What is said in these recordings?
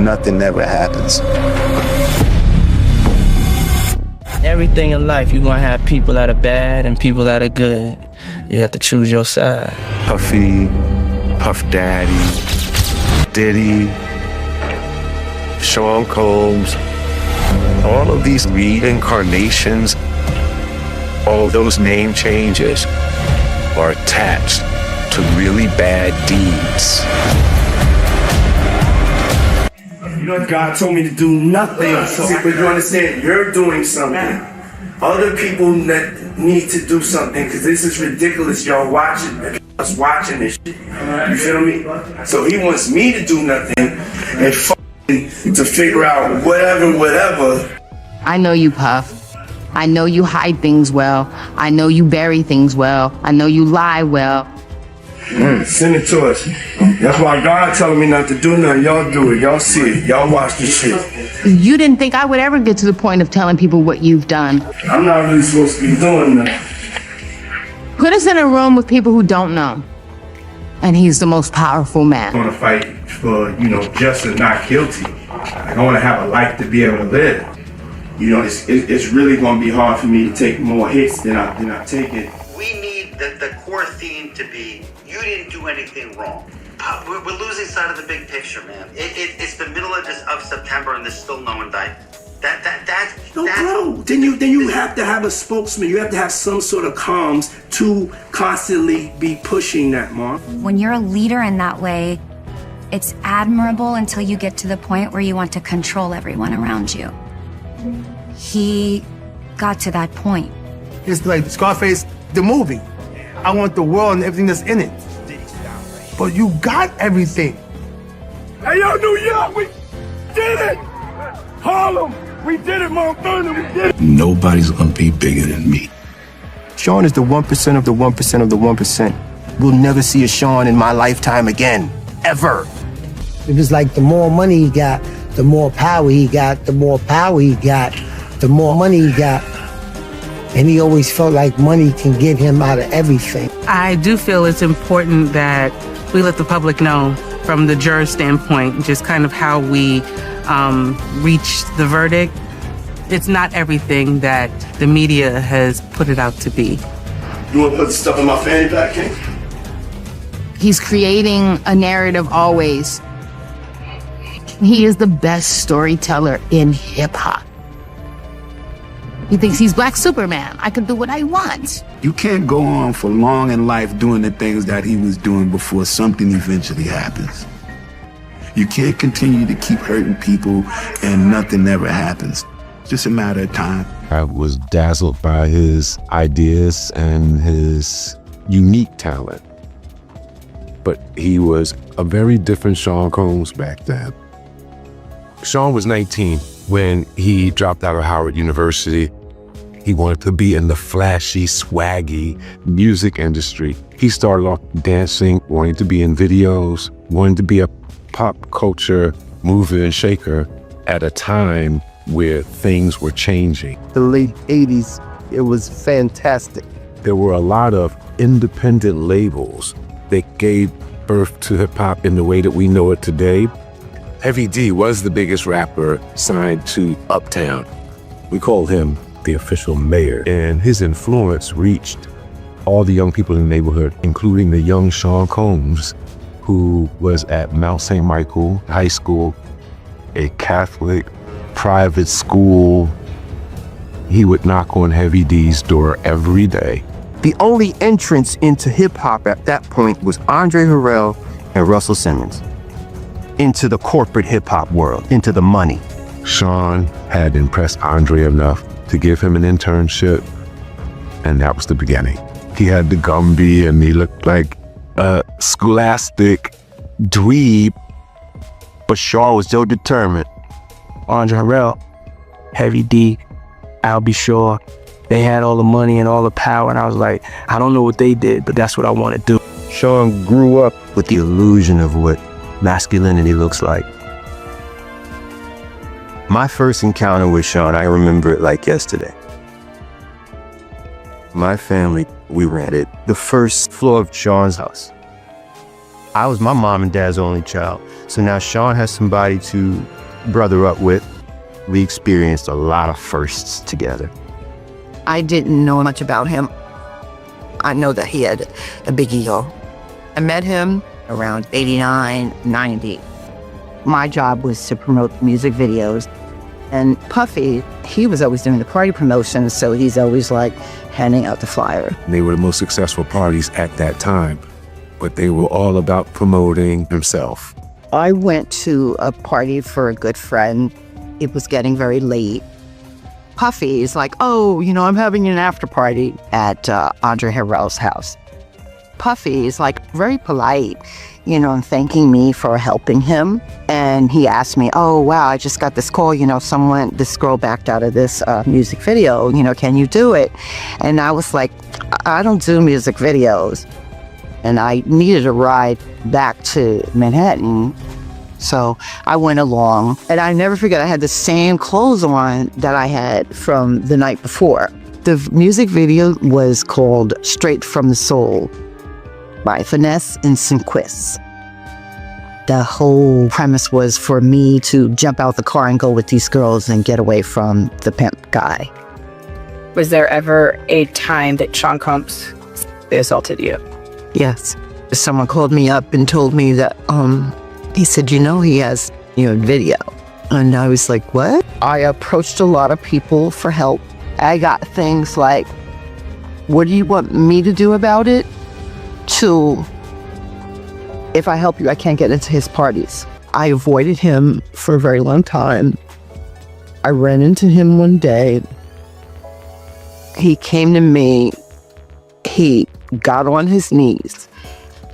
nothing ever happens. Everything in life, you're gonna have people that are bad and people that are good. You have to choose your side. Puffy, Puff Daddy, Diddy, Sean Combs, all of these reincarnations, all those name changes are attached to really bad deeds. You know, God told me to do nothing. But you understand, you're doing something. Other people that need to do something, because this is ridiculous. Y'all watching, us watching this shit. You feel me? So he wants me to do nothing and to figure out whatever. I know you, Puff. I know you hide things well. I know you bury things well. I know you lie well. Send it to us. That's why God telling me not to do nothing. Y'all do it. Y'all see it. Y'all watch this shit. You didn't think I would ever get to the point of telling people what you've done. I'm not really supposed to be doing that. Put us in a room with people who don't know. And he's the most powerful man. I want to fight for, just and not guilty. I want to have a life to be able to live. It's really going to be hard for me to take more hits than I take it. We need the core theme to be, you didn't do anything wrong. We're losing sight of the big picture, man. It's the middle of September and there's still no indictment. Then you have to have a spokesman. You have to have some sort of comms to constantly be pushing that, Mark. When you're a leader in that way, it's admirable until you get to the point where you want to control everyone around you. He got to that point. It's like Scarface, the movie. I want the world and everything that's in it. But you got everything. Hey, yo, New York, we did it! Harlem, we did it, Mount Vernon, we did it! Nobody's gonna be bigger than me. Sean is the 1% of the 1% of the 1%. We'll never see a Sean in my lifetime again. Ever. It was like the more money he got, the more power he got, the more power he got, the more money he got. And he always felt like money can get him out of everything. I do feel it's important that we let the public know from the juror standpoint, just kind of how we reached the verdict. It's not everything that the media has put it out to be. You want to put the stuff in my fanny pack, King? He's creating a narrative always. He is the best storyteller in hip-hop. He thinks he's Black Superman. I can do what I want. You can't go on for long in life doing the things that he was doing before something eventually happens. You can't continue to keep hurting people and nothing ever happens. It's just a matter of time. I was dazzled by his ideas and his unique talent. But he was a very different Sean Combs back then. Sean was 19 when he dropped out of Howard University. He wanted to be in the flashy, swaggy music industry. He started off dancing, wanting to be in videos, wanting to be a pop culture mover and shaker at a time where things were changing. The late 80s, it was fantastic. There were a lot of independent labels that gave birth to hip hop in the way that we know it today. Heavy D was the biggest rapper signed to Uptown. We called him the official mayor, and his influence reached all the young people in the neighborhood, including the young Sean Combs, who was at Mount St. Michael High School, a Catholic private school. He would knock on Heavy D's door every day. The only entrance into hip-hop at that point was Andre Harrell and Russell Simmons. Into the corporate hip-hop world, into the money. Sean had impressed Andre enough to give him an internship, and that was the beginning. He had the Gumby, and he looked like a scholastic dweeb, but Sean was so determined. Andre Harrell, Heavy D, I'll Be Sure, they had all the money and all the power, and I was like, I don't know what they did, but that's what I want to do. Sean grew up with the illusion of what masculinity looks like. My first encounter with Sean, I remember it like yesterday. My family, we rented the first floor of Sean's house. I was my mom and dad's only child. So now Sean has somebody to brother up with. We experienced a lot of firsts together. I didn't know much about him. I know that he had a big ego. I met him around 89, 90. My job was to promote music videos. And Puffy, he was always doing the party promotions, so he's always like handing out the flyer. They were the most successful parties at that time, but they were all about promoting himself. I went to a party for a good friend. It was getting very late. Puffy is like, oh, you know, I'm having an after party at Andre Harrell's house. Puffy is like very polite, you know, and thanking me for helping him. And he asked me, oh, wow, I just got this call, you know, this girl backed out of this music video, you know, can you do it? And I was like, I don't do music videos. And I needed a ride back to Manhattan. So I went along, and I never forget, I had the same clothes on that I had from the night before. The music video was called Straight from the Soul by Finesse and Sinquist. The whole premise was for me to jump out the car and go with these girls and get away from the pimp guy. Was there ever a time that Sean Combs assaulted you? Yes. Someone called me up and told me that, he said, you know, he has, you know, video. And I was like, what? I approached a lot of people for help. I got things like, what do you want me to do about it? To, if I help you, I can't get into his parties. I avoided him for a very long time. I ran into him one day. He came to me. He got on his knees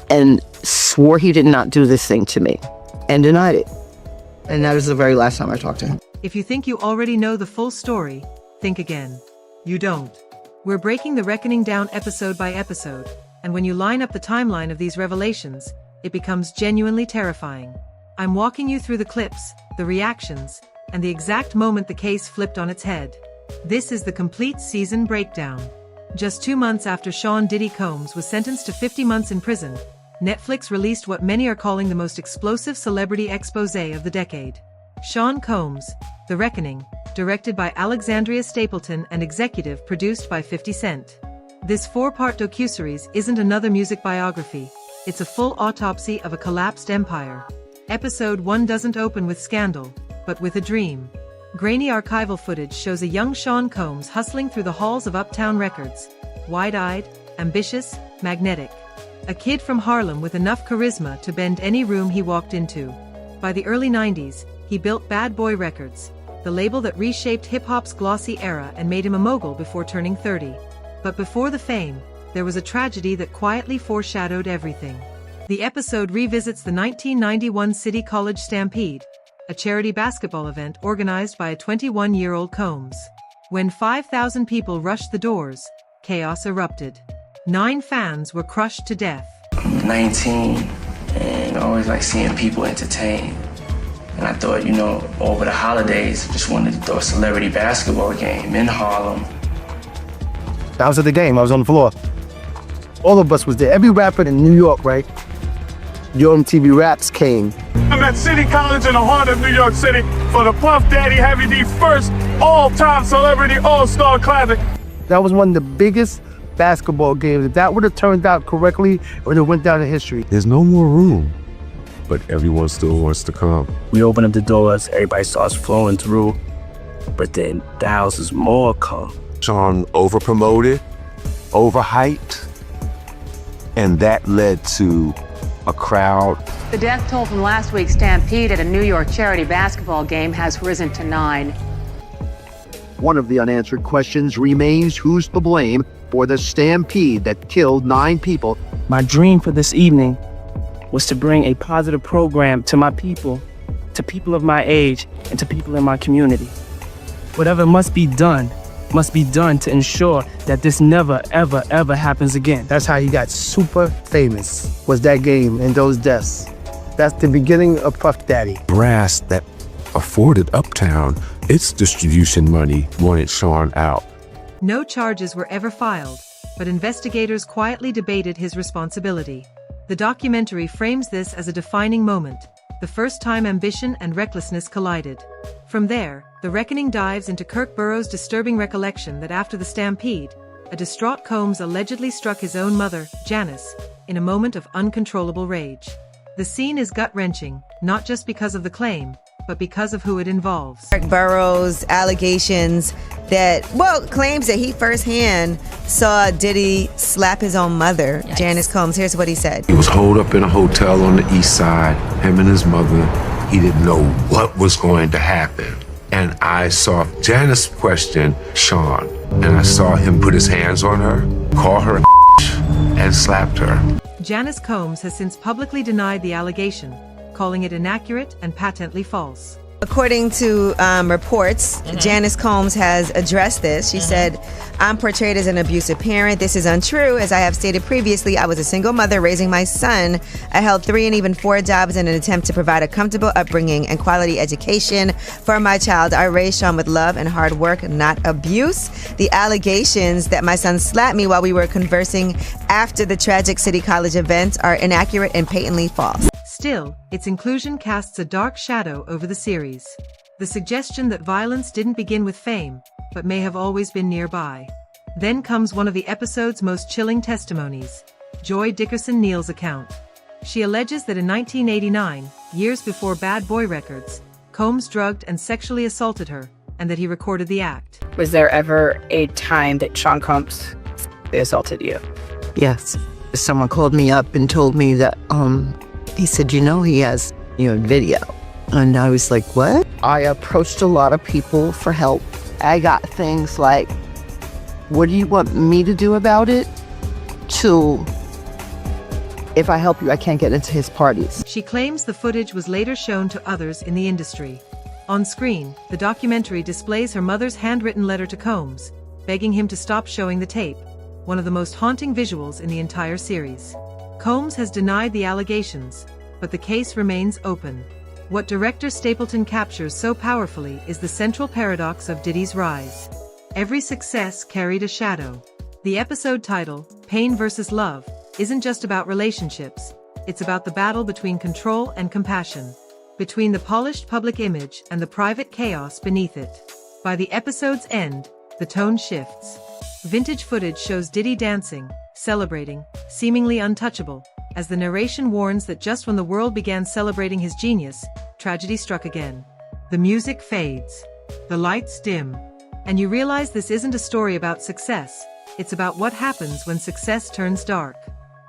and swore he did not do this thing to me and denied it. And that was the very last time I talked to him. If you think you already know the full story, think again. You don't. We're breaking the reckoning down episode by episode, and when you line up the timeline of these revelations, it becomes genuinely terrifying. I'm walking you through the clips, the reactions, and the exact moment the case flipped on its head. This is the complete season breakdown. Just 2 months after Sean Diddy Combs was sentenced to 50 months in prison, Netflix released what many are calling the most explosive celebrity exposé of the decade. Sean Combs, The Reckoning, directed by Alexandria Stapleton and executive produced by 50 Cent. This 4-part docuseries isn't another music biography, it's a full autopsy of a collapsed empire. Episode 1 doesn't open with scandal, but with a dream. Grainy archival footage shows a young Sean Combs hustling through the halls of Uptown Records, wide-eyed, ambitious, magnetic. A kid from Harlem with enough charisma to bend any room he walked into. By the early 90s, he built Bad Boy Records, the label that reshaped hip-hop's glossy era and made him a mogul before turning 30. But before the fame, there was a tragedy that quietly foreshadowed everything. The episode revisits the 1991 City College Stampede, a charity basketball event organized by a 21-year-old Combs. When 5,000 people rushed the doors, chaos erupted. 9 fans were crushed to death. I'm 19 and I always like seeing people entertained. And I thought, you know, over the holidays, just wanted to throw a celebrity basketball game in Harlem. I was at the game, I was on the floor. All of us was there. Every rapper in New York, right? Your MTV Raps came. I'm at City College in the heart of New York City for the Puff Daddy Heavy D first all-time celebrity all-star classic. That was one of the biggest basketball games. If that would have turned out correctly, it would have went down in history. There's no more room, but everyone still wants to come. We open up the doors, everybody starts flowing through, but then thousands more come. Sean over-promoted, overhyped, and that led to a crowd. The death toll from last week's stampede at a New York charity basketball game has risen to 9. One of the unanswered questions remains who's to blame for the stampede that killed 9 people. My dream for this evening was to bring a positive program to my people, to people of my age, and to people in my community. Whatever must be done to ensure that this never, ever, ever happens again. That's how he got super famous, was that game and those deaths. That's the beginning of Puff Daddy. Brass that afforded Uptown its distribution money wanted Sean out. No charges were ever filed, but investigators quietly debated his responsibility. The documentary frames this as a defining moment, the first time ambition and recklessness collided. From there, the reckoning dives into Kirk Burroughs' disturbing recollection that after the stampede, a distraught Combs allegedly struck his own mother, Janice, in a moment of uncontrollable rage. The scene is gut-wrenching, not just because of the claim, but because of who it involves. Kirk Burroughs' allegations claims that he firsthand saw Diddy slap his own mother, Janice Combs. Here's what he said. He was holed up in a hotel on the east side, him and his mother. He didn't know what was going to happen. And I saw Janice question Sean, and I saw him put his hands on her, call her a and slapped her. Janice Combs has since publicly denied the allegation, calling it inaccurate and patently false. According to reports, Janice Combs has addressed this. She said, "I'm portrayed as an abusive parent. This is untrue. As I have stated previously, I was a single mother raising my son. I held 3 and even 4 jobs in an attempt to provide a comfortable upbringing and quality education for my child. I raised Sean with love and hard work, not abuse. The allegations that my son slapped me while we were conversing after the tragic City College event are inaccurate and patently false." Still, its inclusion casts a dark shadow over the series. The suggestion that violence didn't begin with fame, but may have always been nearby. Then comes one of the episode's most chilling testimonies, Joy Dickerson Neal's account. She alleges that in 1989, years before Bad Boy Records, Combs drugged and sexually assaulted her, and that he recorded the act. Was there ever a time that Sean Combs assaulted you? Yes. Someone called me up and told me that, he said, he has, video. And I was like, what? I approached a lot of people for help. I got things like, what do you want me to do about it? To, if I help you, I can't get into his parties. She claims the footage was later shown to others in the industry. On screen, the documentary displays her mother's handwritten letter to Combs, begging him to stop showing the tape, one of the most haunting visuals in the entire series. Combs has denied the allegations, but the case remains open. What director Stapleton captures so powerfully is the central paradox of Diddy's rise. Every success carried a shadow. The episode title, Pain vs. Love, isn't just about relationships, it's about the battle between control and compassion, between the polished public image and the private chaos beneath it. By the episode's end, the tone shifts. Vintage footage shows Diddy dancing, celebrating, seemingly untouchable, as the narration warns that just when the world began celebrating his genius, tragedy struck again. The music fades, the lights dim, and you realize this isn't a story about success, it's about what happens when success turns dark.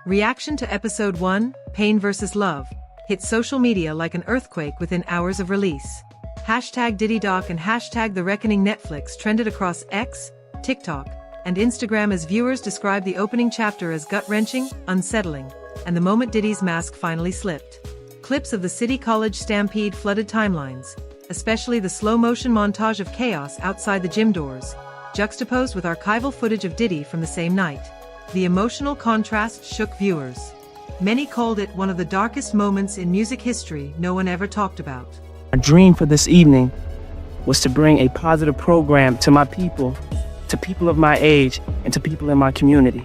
Reaction to episode 1, Pain vs. Love, hit social media like an earthquake within hours of release. #DiddyDoc and #TheReckoning Netflix trended across X, TikTok, and Instagram as viewers described the opening chapter as gut-wrenching, unsettling, and the moment Diddy's mask finally slipped. Clips of the City College stampede flooded timelines, especially the slow-motion montage of chaos outside the gym doors, juxtaposed with archival footage of Diddy from the same night. The emotional contrast shook viewers. Many called it one of the darkest moments in music history no one ever talked about. My dream for this evening was to bring a positive program to my people, to people of my age, and to people in my community.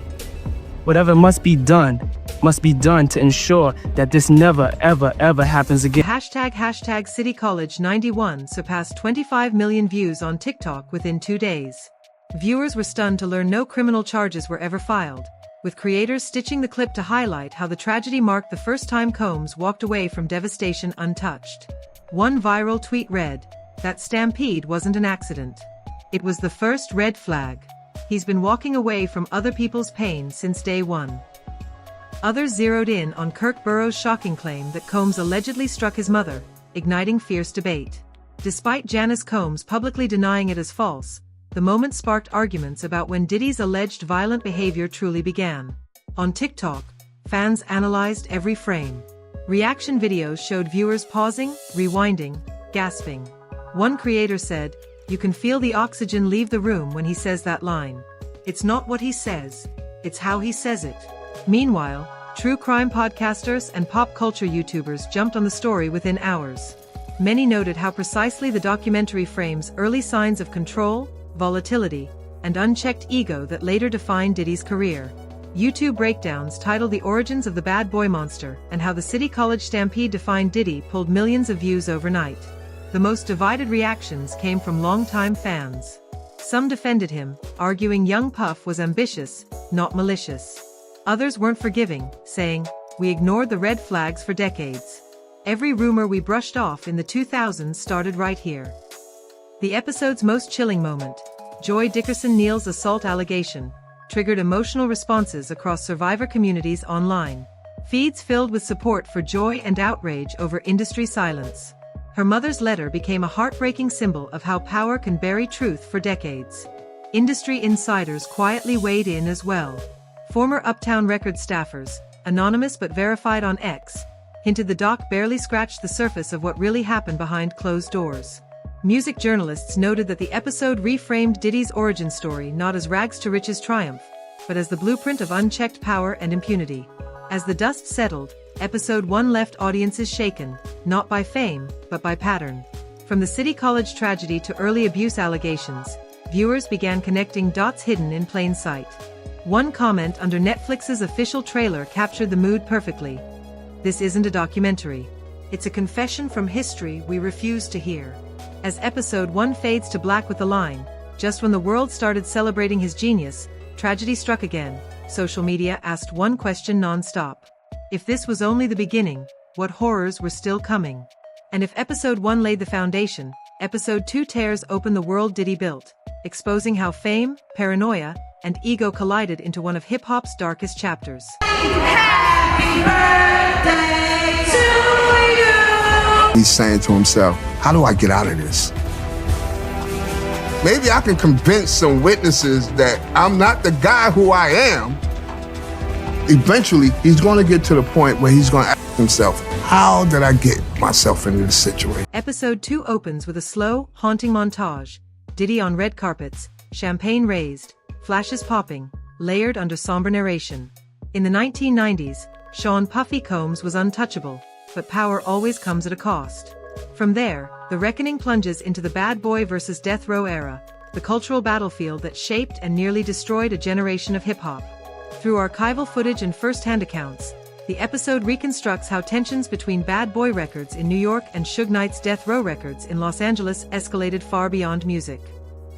Whatever must be done to ensure that this never, ever, ever happens again. #, City College 91 surpassed 25 million views on TikTok within 2 days. Viewers were stunned to learn no criminal charges were ever filed, with creators stitching the clip to highlight how the tragedy marked the first time Combs walked away from devastation untouched. One viral tweet read, "That stampede wasn't an accident. It was the first red flag. He's been walking away from other people's pain since day one." Others zeroed in on Kirk Burroughs' shocking claim that Combs allegedly struck his mother, igniting fierce debate. Despite Janice Combs publicly denying it as false, the moment sparked arguments about when Diddy's alleged violent behavior truly began. On TikTok, fans analyzed every frame. Reaction videos showed viewers pausing, rewinding, gasping. One creator said, "You can feel the oxygen leave the room when he says that line. It's not what he says, it's how he says it." Meanwhile, true crime podcasters and pop culture YouTubers jumped on the story within hours. Many noted how precisely the documentary frames early signs of control, volatility, and unchecked ego that later defined Diddy's career. YouTube breakdowns titled The Origins of the Bad Boy Monster and How the City College Stampede Defined Diddy pulled millions of views overnight. The most divided reactions came from longtime fans. Some defended him, arguing young Puff was ambitious, not malicious. Others weren't forgiving, saying, "We ignored the red flags for decades. Every rumor we brushed off in the 2000s started right here." The episode's most chilling moment, Joy Dickerson-Neal's assault allegation, triggered emotional responses across survivor communities online. Feeds filled with support for Joy and outrage over industry silence. Her mother's letter became a heartbreaking symbol of how power can bury truth for decades. Industry insiders quietly weighed in as well. Former Uptown Records staffers, anonymous but verified on X, hinted the doc barely scratched the surface of what really happened behind closed doors. Music journalists noted that the episode reframed Diddy's origin story not as rags to riches triumph, but as the blueprint of unchecked power and impunity. As the dust settled, episode 1 left audiences shaken, not by fame, but by pattern. From the City College tragedy to early abuse allegations, viewers began connecting dots hidden in plain sight. One comment under Netflix's official trailer captured the mood perfectly. "This isn't a documentary. It's a confession from history we refuse to hear." As episode 1 fades to black with the line, "Just when the world started celebrating his genius, tragedy struck again," social media asked one question non-stop. If this was only the beginning, what horrors were still coming? And if episode 1 laid the foundation, episode 2 tears open the world Diddy built, exposing how fame, paranoia, and ego collided into one of hip-hop's darkest chapters. Happy birthday to you! He's saying to himself, how do I get out of this? Maybe I can convince some witnesses that I'm not the guy who I am. Eventually, he's going to get to the point where he's going to ask himself, how did I get myself into this situation? Episode 2 opens with a slow, haunting montage. Diddy on red carpets, champagne raised, flashes popping, layered under somber narration. In the 1990s, Sean Puffy Combs was untouchable, but power always comes at a cost. From there, the reckoning plunges into the bad boy versus death row era, the cultural battlefield that shaped and nearly destroyed a generation of hip-hop. Through archival footage and first-hand accounts, the episode reconstructs how tensions between Bad Boy Records in New York and Suge Knight's Death Row Records in Los Angeles escalated far beyond music.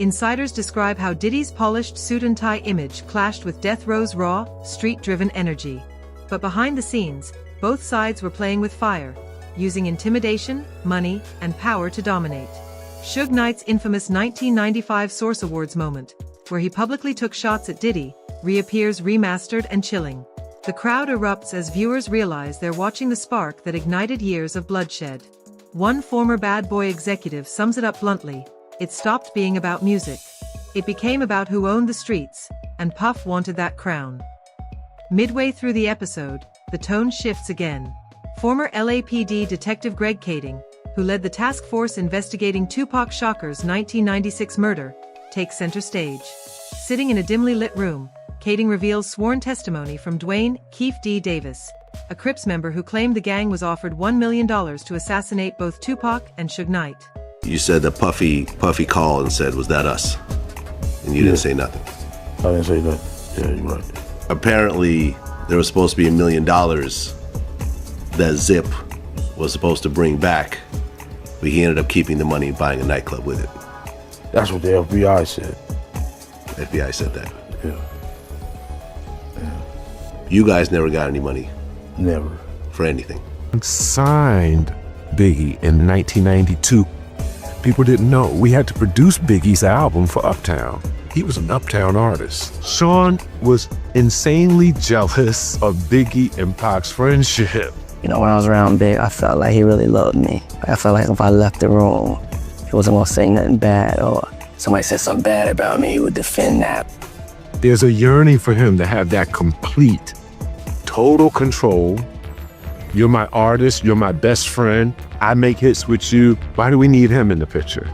Insiders describe how Diddy's polished suit and tie image clashed with Death Row's raw, street-driven energy. But behind the scenes, both sides were playing with fire, using intimidation, money, and power to dominate. Suge Knight's infamous 1995 Source Awards moment, where he publicly took shots at Diddy, reappears remastered and chilling. The crowd erupts as viewers realize they're watching the spark that ignited years of bloodshed. One former Bad Boy executive sums it up bluntly: it stopped being about music. It became about who owned the streets, and Puff wanted that crown. Midway through the episode, the tone shifts again. Former LAPD Detective Greg Kading, who led the task force investigating Tupac Shakur's 1996 murder, takes center stage. Sitting in a dimly lit room, Kading reveals sworn testimony from Dwayne "Keefe D. Davis, a Crips member who claimed the gang was offered $1 million to assassinate both Tupac and Suge Knight. You said that Puffy called and said, "Was that us?" And you didn't say nothing. I didn't say nothing. Yeah, you're right. Apparently, there was supposed to be $1 million that Zip was supposed to bring back, but he ended up keeping the money and buying a nightclub with it. That's what the FBI said. The FBI said that. Yeah. You guys never got any money? Never. For anything? Signed Biggie in 1992. People didn't know we had to produce Biggie's album for Uptown. He was an Uptown artist. Sean was insanely jealous of Biggie and Pac's friendship. You know, when I was around Big, I felt like he really loved me. I felt like if I left the room, he wasn't gonna say nothing bad, or somebody said something bad about me, he would defend that. There's a yearning for him to have that complete, total control. You're my artist, you're my best friend, I make hits with you. Why do we need him in the picture?